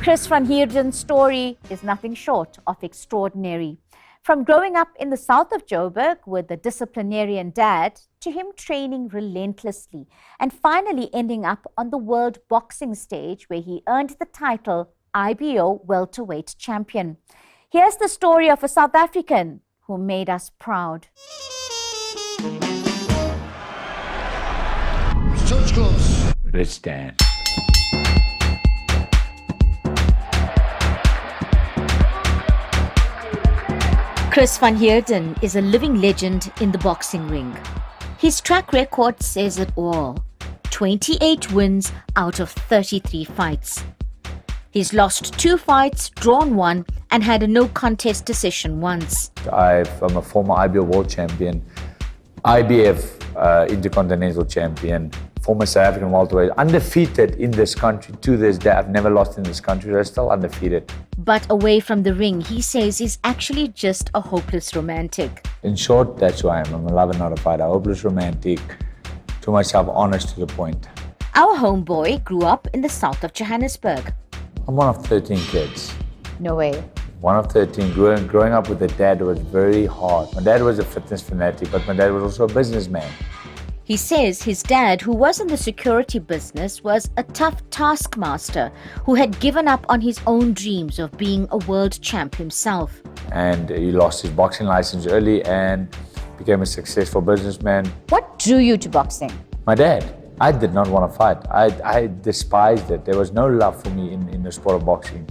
Chris van Heerden's story is nothing short of extraordinary. From growing up in the south of Joburg with a disciplinarian dad, to him training relentlessly and finally ending up on the world boxing stage where he earned the title IBO welterweight champion. Here's the story of a South African who made us proud. Let's stand. Chris van Heerden is a living legend in the boxing ring. His track record says it all. 28 wins out of 33 fights. He's lost 2 fights, drawn 1, and had a no contest decision once. I'm a former IBO world champion, IBF intercontinental champion, former South African welterweight, undefeated in this country to this day. I've never lost in this country, I'm still undefeated. But away from the ring, he says he's actually just a hopeless romantic. In short, that's who I am. I'm a lover, not a fighter. Hopeless romantic, to myself, honest to the point. Our homeboy grew up in the south of Johannesburg. I'm one of 13 kids. No way. One of 13. Growing up with a dad was very hard. My dad was a fitness fanatic, but my dad was also a businessman. He says his dad, who was in the security business, was a tough taskmaster who had given up on his own dreams of being a world champ himself. And he lost his boxing license early and became a successful businessman. What drew you to boxing? My dad. I did not want to fight. I despised it. There was no love for me in the sport of boxing.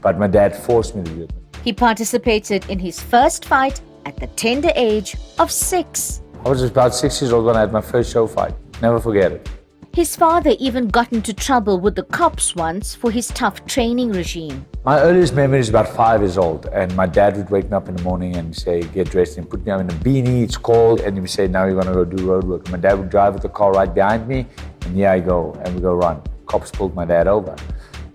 But my dad forced me to do it. He participated in his first fight at the tender age of 6. I was about 6 years old when I had my first show fight. Never forget it. His father even got into trouble with the cops once for his tough training regime. My earliest memory is about 5 years old, and my dad would wake me up in the morning and say, get dressed and put me in a beanie, it's cold, and he would say, now you're gonna go do road work. My dad would drive with the car right behind me, and here I go, and we go run. Cops pulled my dad over,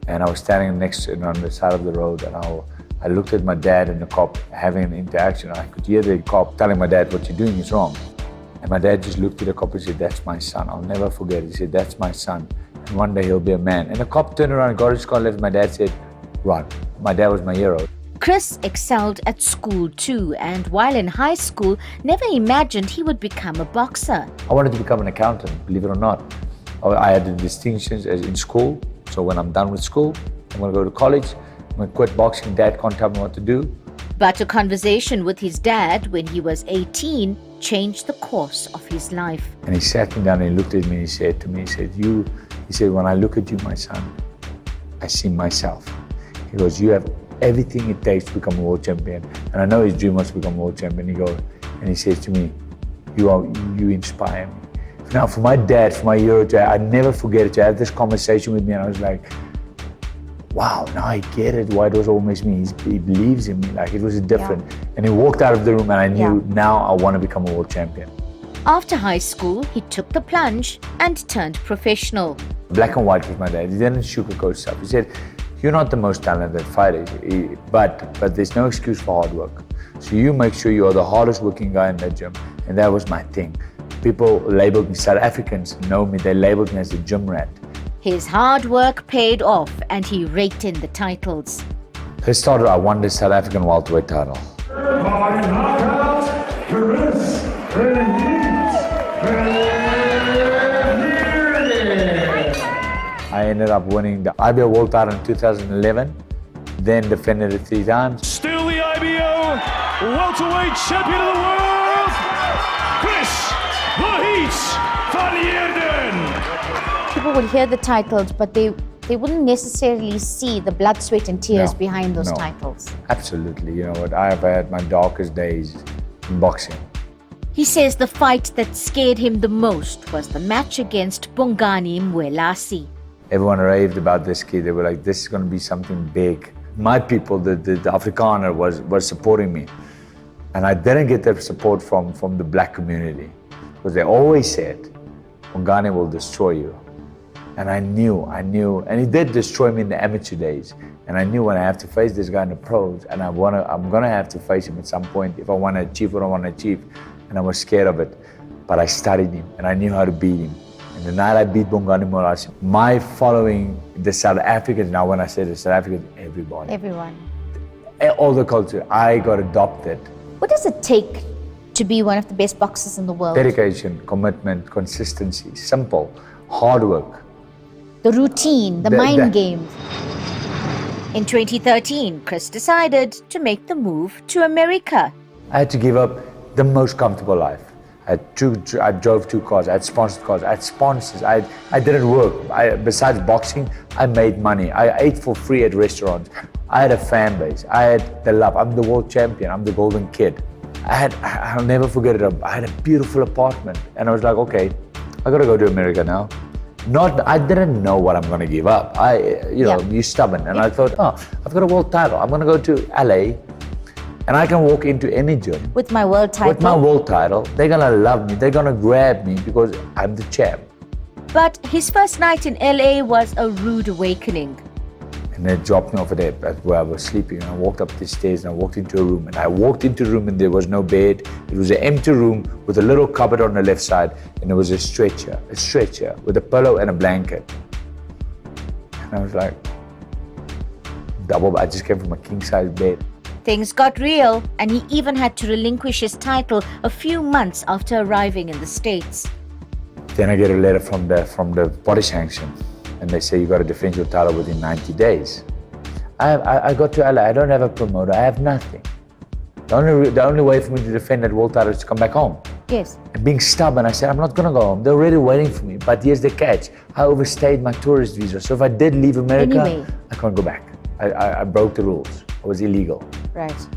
and I was standing next to him on the side of the road, and I looked at my dad and the cop having an interaction. I could hear the cop telling my dad, what you're doing is wrong. And my dad just looked at the cop and said, that's my son. I'll never forget it. He said, that's my son. And one day he'll be a man. And the cop turned around and got his car left. My dad said, run. My dad was my hero. Chris excelled at school too, and while in high school, never imagined he would become a boxer. I wanted to become an accountant, believe it or not. I had the distinctions as in school. So when I'm done with school, I'm going to go to college. I'm going to quit boxing. Dad can't tell me what to do. But a conversation with his dad when he was 18 changed the course of his life. And he sat me down and he looked at me and he said to me, he said, when I look at you, my son, I see myself. He goes, you have everything it takes to become a world champion. And I know his dream was to become a world champion. He says to me, you inspire me. Now for my dad, for my hero, I never forget it. To have this conversation with me, and I was like, wow, now I get it, why it was always me. He believes in me, like it was different. Yeah. And he walked out of the room and I knew now I want to become a world champion. After high school, he took the plunge and turned professional. Black and white was my dad. He didn't sugarcoat stuff. He said, you're not the most talented fighter, but there's no excuse for hard work. So you make sure you are the hardest working guy in the gym. And that was my thing. People labeled me, South Africans know me, they labeled me as the gym rat. His hard work paid off and he raked in the titles. First started, I won the South African welterweight title. I ended up winning the IBO world title in 2011, then defended it 3 times. Still the IBO welterweight champion of the world, Chris van Heerden. People would hear the titles, but they wouldn't necessarily see the blood, sweat and tears behind those titles. Absolutely. You know what? I have had my darkest days in boxing. He says the fight that scared him the most was the match against Bongani Mwelasi. Everyone raved about this kid. They were like, this is going to be something big. My people, the Afrikaner, was supporting me. And I didn't get that support from the black community. Because they always said, Bongani will destroy you. And I knew, and he did destroy me in the amateur days. And I knew when I have to face this guy in the pros, and I'm gonna have to face him at some point if I want to achieve what I want to achieve. And I was scared of it, but I studied him, and I knew how to beat him. And the night I beat Bongani Moraes, my following, the South Africans, now when I say the South Africans, everybody. Everyone. All the culture, I got adopted. What does it take to be one of the best boxers in the world? Dedication, commitment, consistency, simple, hard work. The routine, the mind games. In 2013, Chris decided to make the move to America. I had to give up the most comfortable life. I drove 2 cars, I had sponsored cars, I had sponsors, I didn't work. Besides boxing, I made money. I ate for free at restaurants. I had a fan base, I had the love. I'm the world champion, I'm the golden kid. I'll never forget it, I had a beautiful apartment. And I was like, okay, I gotta go to America now. I didn't know what I'm gonna give up. You're stubborn. And I thought, I've got a world title. I'm gonna go to LA and I can walk into any gym. With my world title? With my world title. They're gonna love me, they're gonna grab me because I'm the champ. But his first night in LA was a rude awakening. And they dropped me off at where I was sleeping. And I walked up the stairs and I walked into a room. And I walked into a room and there was no bed. It was an empty room with a little cupboard on the left side. And there was a stretcher with a pillow and a blanket. And I was like, I just came from a king-size bed. Things got real, and he even had to relinquish his title a few months after arriving in the States. Then I get a letter from the body sanction. And they say you got to defend your title within 90 days. I got to LA, I don't have a promoter, I have nothing. The only way for me to defend that world title is to come back home. Yes. And being stubborn, I said, I'm not going to go home. They're already waiting for me. But here's the catch. I overstayed my tourist visa. So if I did leave America, I can't go back. I broke the rules. I was illegal. Right.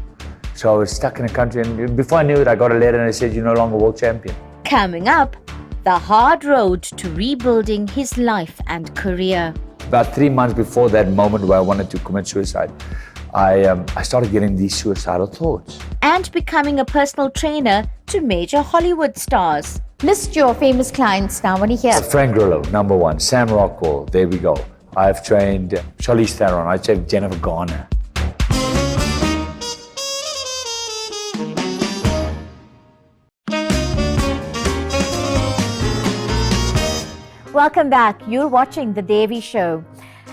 So I was stuck in a country. And before I knew it, I got a letter and it said, you're no longer world champion. Coming up, the hard road to rebuilding his life and career. About 3 months before that moment where I wanted to commit suicide, I started getting these suicidal thoughts. And becoming a personal trainer to major Hollywood stars. List your famous clients now, when you hear. Frank Grillo, number 1. Sam Rockwell, there we go. I've trained Charlize Theron, I trained Jennifer Garner. Welcome back. You're watching The Devi Show.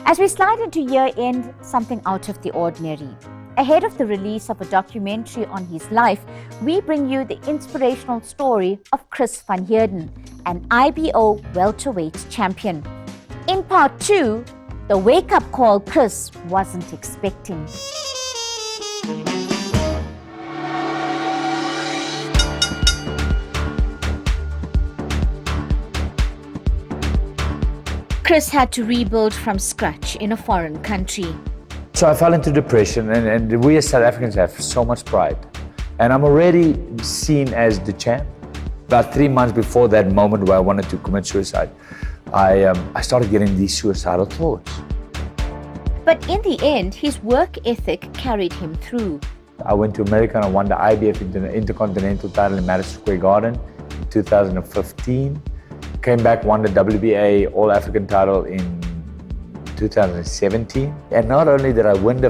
As we slide into year-end, something out of the ordinary. Ahead of the release of a documentary on his life, we bring you the inspirational story of Chris van Heerden, an IBO welterweight champion. In part 2, the wake-up call Chris wasn't expecting. Chris had to rebuild from scratch in a foreign country. So I fell into depression, and we as South Africans have so much pride. And I'm already seen as the champ. About 3 months before that moment where I wanted to commit suicide, I started getting these suicidal thoughts. But in the end, his work ethic carried him through. I went to America and I won the IBF Intercontinental title in Madison Square Garden in 2015. Came back, won the WBA All-African title in 2017. And not only did I win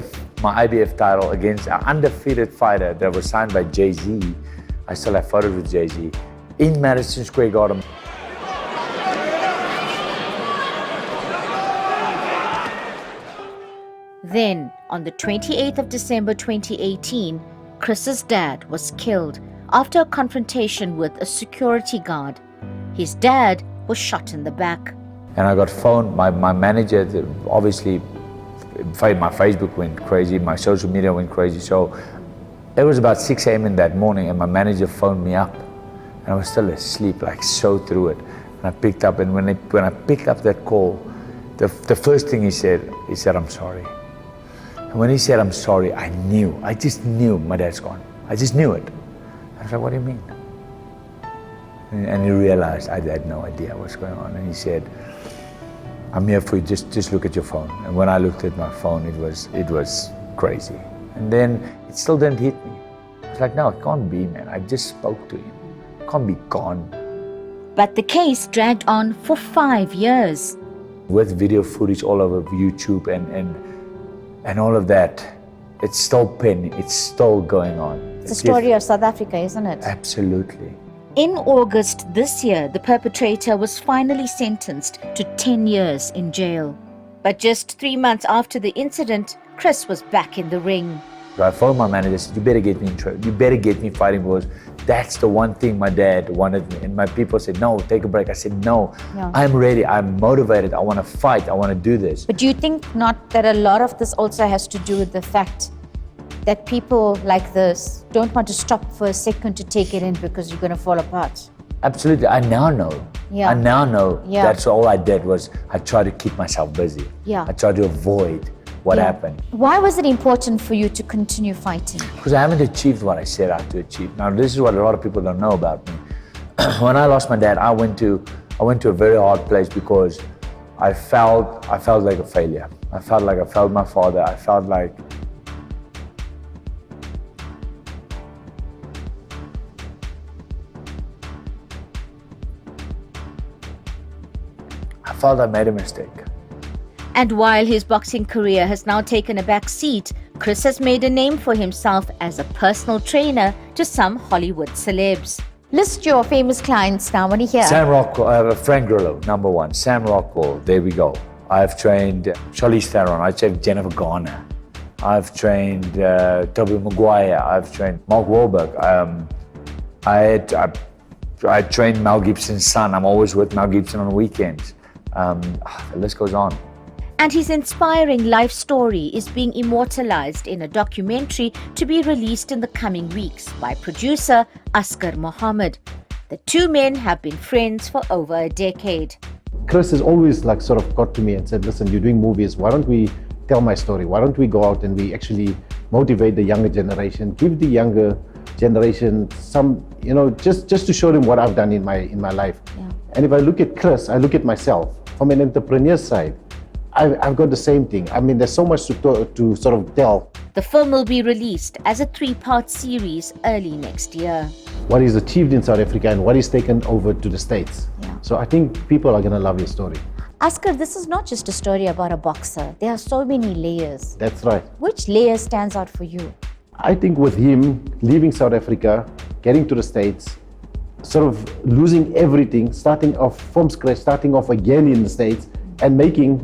my IBF title against an undefeated fighter that was signed by Jay-Z, I still have photos with Jay-Z, in Madison Square Garden. Then, on the 28th of December 2018, Chris's dad was killed after a confrontation with a security guard. His dad was shot in the back. And I got phoned, my manager, obviously, my Facebook went crazy, my social media went crazy. So it was about 6 a.m. in that morning and my manager phoned me up. And I was still asleep, like so through it. And I picked up, and when I picked up that call, the first thing he said, I'm sorry. And when he said, I'm sorry, I just knew my dad's gone. I just knew it. I was like, what do you mean? And he realized I had no idea what's going on. And he said, I'm here for you, just look at your phone. And when I looked at my phone, it was crazy. And then it still didn't hit me. I was like, no, it can't be, man. I just spoke to him. It can't be gone. But the case dragged on for 5 years. With video footage all over YouTube and all of that, it's still pending, it's still going on. It's the story of South Africa, isn't it? Absolutely. In August this year, the perpetrator was finally sentenced to 10 years in jail. But just 3 months after the incident, Chris was back in the ring. I phoned my manager and said, you better get me in trouble. You better get me fighting because that's the one thing my dad wanted me. And my people said, no, take a break. I said, no, I'm ready. I'm motivated. I want to fight. I want to do this. But do you think not that a lot of this also has to do with the fact that people like this don't want to stop for a second to take it in because you're going to fall apart? Absolutely. I now know. I now know that's all I did was I tried to keep myself busy. I tried to avoid what happened. Why was it important for you to continue fighting? Because I haven't achieved what I set out to achieve. Now, this is what a lot of people don't know about me. When I lost my dad, I went to a very hard place because I felt like a failure. I felt like I failed my father. I felt like I made a mistake. And while his boxing career has now taken a back seat, Chris has made a name for himself as a personal trainer to some Hollywood celebs. List your famous clients now. When you hear Sam Rockwell, Frank Grillo, number one. Sam Rockwell, there we go. I've trained Charlize Theron. I've trained Jennifer Garner. I've trained Tobey Maguire. I've trained Mark Wahlberg. I trained Mel Gibson's son. I'm always with Mel Gibson on weekends. The list goes on. And his inspiring life story is being immortalized in a documentary to be released in the coming weeks by producer Asghar Mohammed. The two men have been friends for over a decade. Chris has always sort of got to me and said, listen, you're doing movies, why don't we tell my story? Why don't we go out and we actually motivate the younger generation, give the younger generation some, just to show them what I've done in my life. And if I look at Chris, I look at myself from an entrepreneur's side. I've got the same thing. I mean, there's so much to sort of tell. The film will be released as a 3-part series early next year. What he's achieved in South Africa and what he's taken over to the States. So I think people are going to love his story. Asghar, this is not just a story about a boxer. There are so many layers. That's right. Which layer stands out for you? I think with him leaving South Africa, getting to the States, sort of losing everything, starting off from scratch, starting off again in the States, and making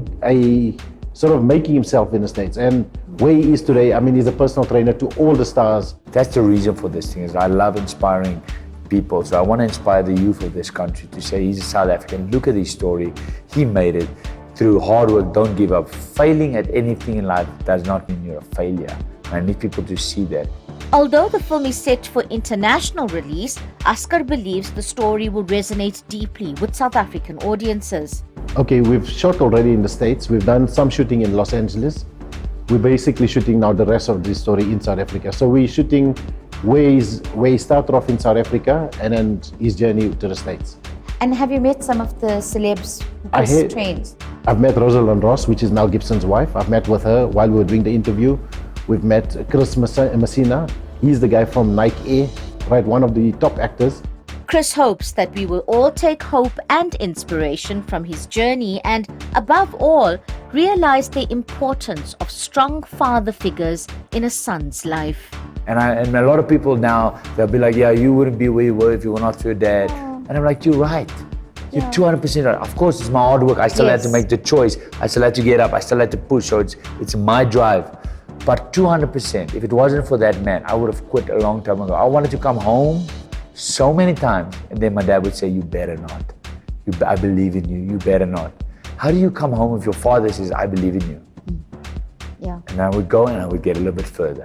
himself in the States. And where he is today, I mean, he's a personal trainer to all the stars. That's the reason for this thing, is I love inspiring people. So I want to inspire the youth of this country to say he's a South African. Look at his story. He made it through hard work. Don't give up. Failing at anything in life does not mean you're a failure. I need people to see that. Although the film is set for international release, Asghar believes the story will resonate deeply with South African audiences. Okay, we've shot already in the States. We've done some shooting in Los Angeles. We're basically shooting now the rest of the story in South Africa. So we're shooting where he started off in South Africa and then his journey to the States. And have you met some of the celebs who Chris trains? I've met Rosalind Ross, which is now Gibson's wife. I've met with her while we were doing the interview. We've met Chris Messina. He's the guy from Nike Air, right? One of the top actors. Chris hopes that we will all take hope and inspiration from his journey and, above all, realize the importance of strong father figures in a son's life. And a lot of people now, they'll be like, yeah, you wouldn't be where you were if you were not your dad. And I'm like, you're right. You're 200% right. Of course, it's my hard work. I still had to make the choice. I still had to get up. I still had to push. So it's my drive. But 200%, if it wasn't for that man, I would have quit a long time ago. I wanted to come home so many times. And then my dad would say, you better not. I believe in you. You better not. How do you come home if your father says, I believe in you? Yeah. And I would go and I would get a little bit further.